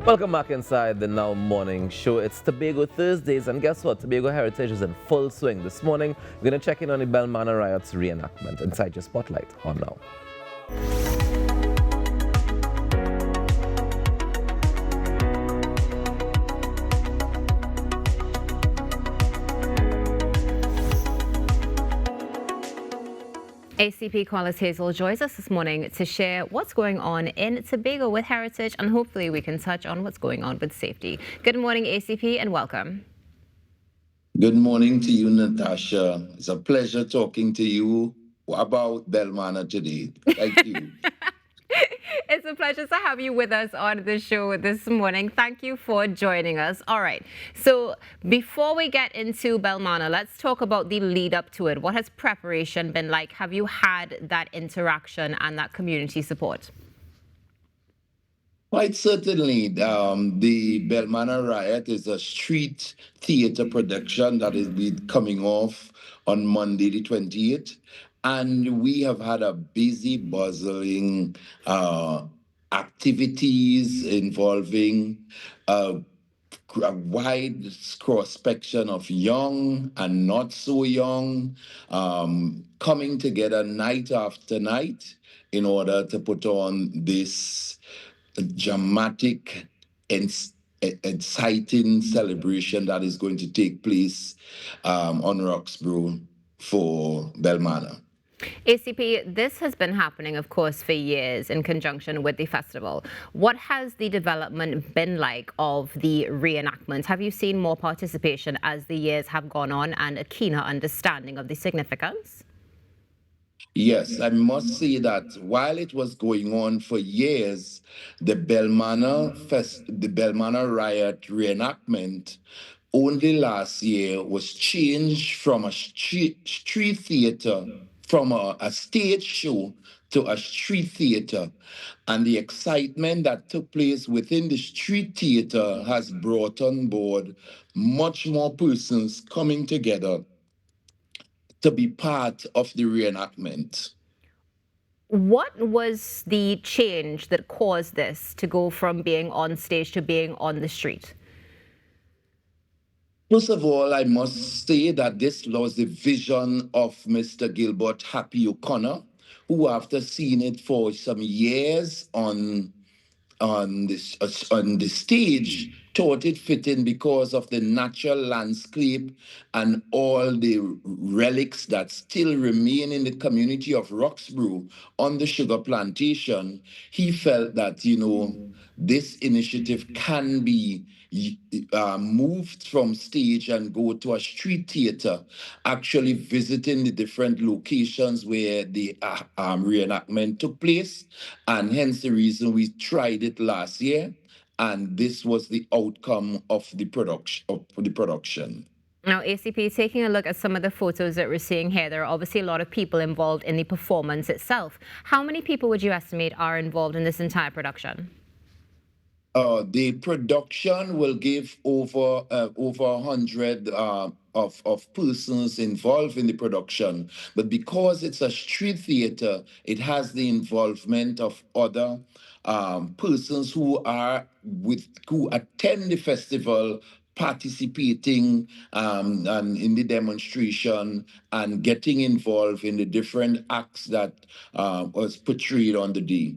Welcome back inside the Now Morning Show. It's Tobago Thursdays, and guess what? Tobago Heritage is in full swing. This morning, we're going to check in on the Belmanna Riots reenactment inside your spotlight on Now. ACP Collis Hazel joins us this morning to share what's going on in Tobago with heritage, and hopefully we can touch on what's going on with safety. Good morning, ACP, and welcome. Good morning to you, Natasha. It's a pleasure talking to you about Belmanna today. Thank you. It's a pleasure to have you with us on the show this morning. Thank you for joining us. All right. So before we get into Belmanna, let's talk about the lead up to it. What has preparation been like? Have you had that interaction and that community support? Quite certainly, the Belmanna Riot is a street theater production that is be coming off on Monday the 28th. And we have had a busy, bustling activities involving a wide cross section of young and not so young coming together night after night in order to put on this dramatic and exciting celebration that is going to take place on Roxborough for Belmanna. ACP, this has been happening, of course, for years in conjunction with the festival. What has the development been like of the reenactment? Have you seen more participation as the years have gone on and a keener understanding of the significance? Yes, I must say that while it was going on for years, the Belmanna Riot reenactment only last year was changed from a street theater, from a stage show to a street theater. And the excitement that took place within the street theater has brought on board much more persons coming together to be part of the reenactment. What was the change that caused this to go from being on stage to being on the street? First of all, I must say that this was the vision of Mr. Gilbert Happy O'Connor, who, after seeing it for some years on the stage, thought it fitting because of the natural landscape and all the relics that still remain in the community of Roxborough on the sugar plantation. He felt that, this initiative can be moved from stage and go to a street theater, actually visiting the different locations where the reenactment took place, and hence the reason we tried it last year, and this was the outcome of the production. Now, ACP, taking a look at some of the photos that we're seeing here, there are obviously a lot of people involved in the performance itself. How many people would you estimate are involved in this entire production? The production will give over 100 of persons involved in the production, but because it's a street theater, it has the involvement of other persons who attend the festival, participating and in the demonstration and getting involved in the different acts that was portrayed on the day.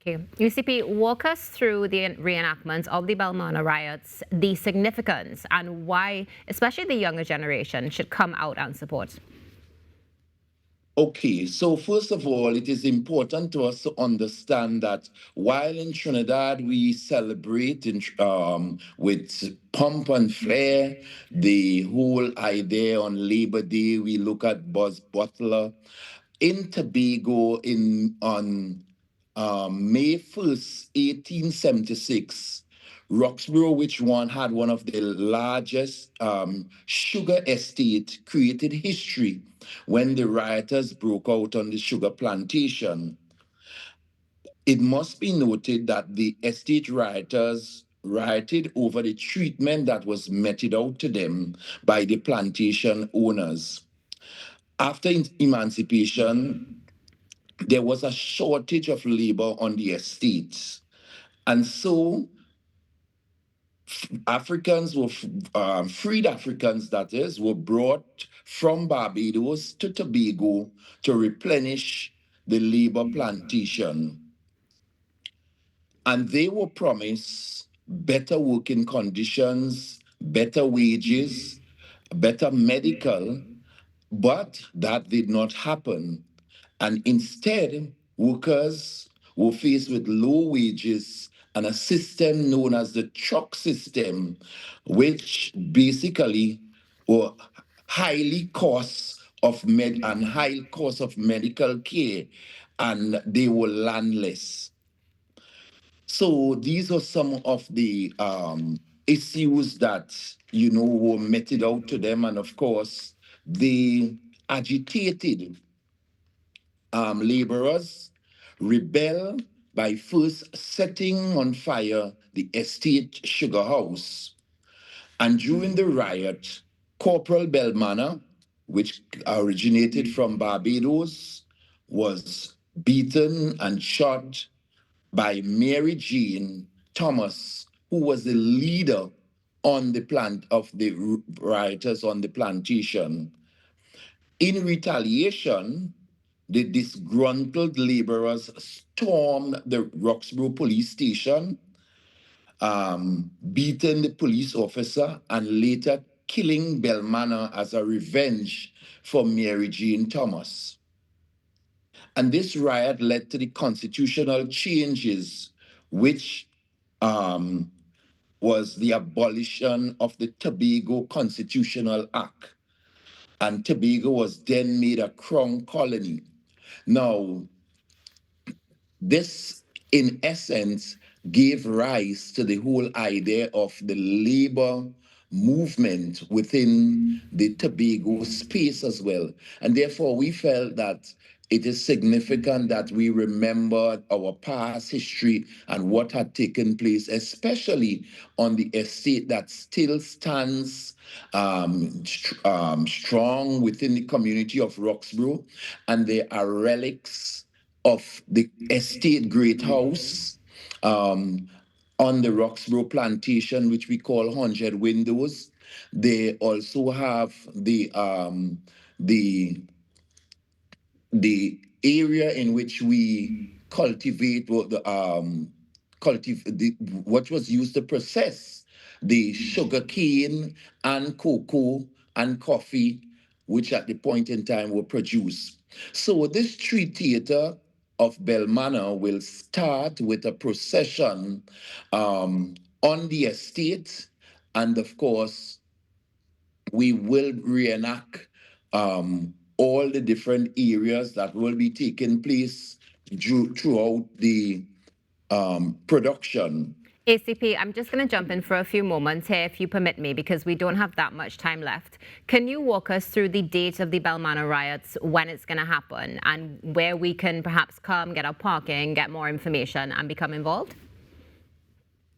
Okay. UCP, walk us through the reenactment of the Belmanna riots, the significance, and why, especially the younger generation, should come out and support. Okay, so first of all, it is important to us to understand that while in Trinidad we celebrate with pomp and flair the whole idea on Labor Day, we look at Buzz Butler. In Tobago, on May 1st, 1876, Roxborough, which had one of the largest sugar estate, created history when the rioters broke out on the sugar plantation. It must be noted that the estate rioters rioted over the treatment that was meted out to them by the plantation owners. After emancipation, there was a shortage of labor on the estates. And so Africans were freed Africans, that is, were brought from Barbados to Tobago to replenish the labor plantation. And they were promised better working conditions, better wages, better medical, but that did not happen. And instead, workers were faced with low wages and a system known as the truck system, which basically were highly costs of high cost of medical care, and they were landless. So these are some of the issues that were meted out to them, and of course they agitated laborers rebel by first setting on fire the estate sugar house. And during the riot, Corporal Belmanna, which originated from Barbados, was beaten and shot by Mary Jean Thomas, who was the leader on the plant of the rioters on the plantation. In retaliation, the disgruntled laborers stormed the Roxborough police station, beating the police officer and later killing Belmanna as a revenge for Mary Jean Thomas. And this riot led to the constitutional changes, which was the abolition of the Tobago Constitutional Act. And Tobago was then made a crown colony. Now, this, in essence, gave rise to the whole idea of the labor movement within the Tobago space as well. And therefore, we felt that it is significant that we remember our past history and what had taken place, especially on the estate that still stands strong within the community of Roxborough. And there are relics of the estate great house on the Roxborough plantation, which we call 100 Windows. They also have the the area in which we cultivate what was used to process the sugar cane and cocoa and coffee, which at the point in time were produced. So this street theater of Belmanna will start with a procession on the estate, and of course we will reenact all the different areas that will be taking place throughout the production. ACP, I'm just going to jump in for a few moments here, if you permit me, because we don't have that much time left. Can you walk us through the date of the Belmanna riots, when it's going to happen, and where we can perhaps come, get our parking, get more information, and become involved?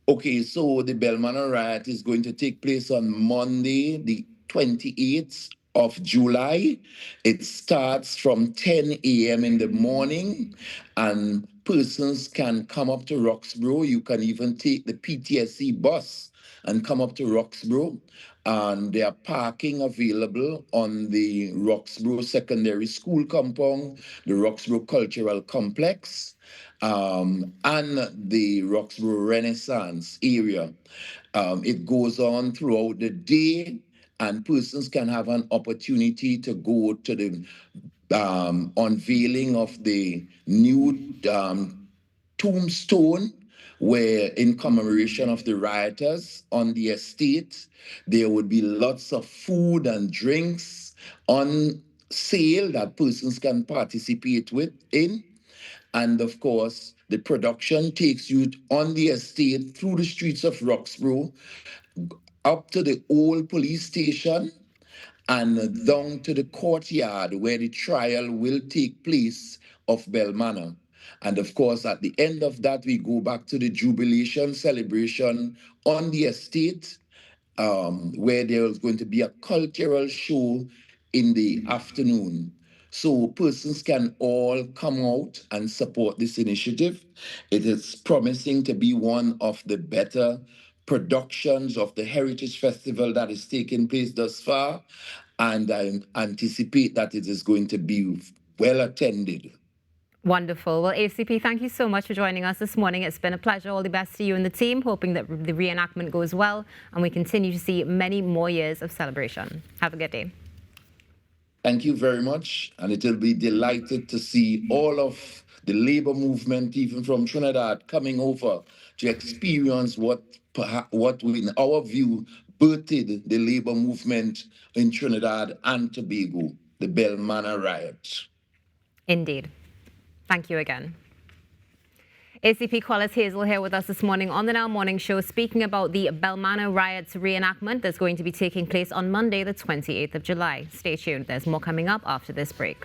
Okay, so the Belmanna riot is going to take place on Monday, the 28th of July. It starts from 10 a.m. in the morning, and persons can come up to Roxborough. You can even take the PTSC bus and come up to Roxborough. And there are parking available on the Roxborough Secondary School compound, the Roxborough Cultural Complex, and the Roxborough Renaissance area. It goes on throughout the day, and persons can have an opportunity to go to the unveiling of the new tombstone, where in commemoration of the rioters on the estate, there would be lots of food and drinks on sale that persons can participate in. And of course, the production takes you on the estate through the streets of Roxborough, up to the old police station, and down to the courtyard where the trial will take place of Belmanna. And of course, at the end of that, we go back to the jubilation celebration on the estate, where there's going to be a cultural show in the afternoon. So persons can all come out and support this initiative. It is promising to be one of the better productions of the Heritage Festival that is taking place thus far, and I anticipate that it is going to be well attended. Wonderful. Well, ACP, thank you so much for joining us this morning. It's been a pleasure. All the best to you and the team, hoping that the reenactment goes well and we continue to see many more years of celebration. Have a good day. Thank you very much, and it will be delighted to see all of the labor movement, even from Trinidad, coming over to experience what in our view, birthed the labor movement in Trinidad and Tobago, the Belmanna Riots. Indeed. Thank you again. ACP Collis Hazel here with us this morning on the Now Morning Show, speaking about the Belmanna Riots reenactment that's going to be taking place on Monday, the 28th of July. Stay tuned. There's more coming up after this break.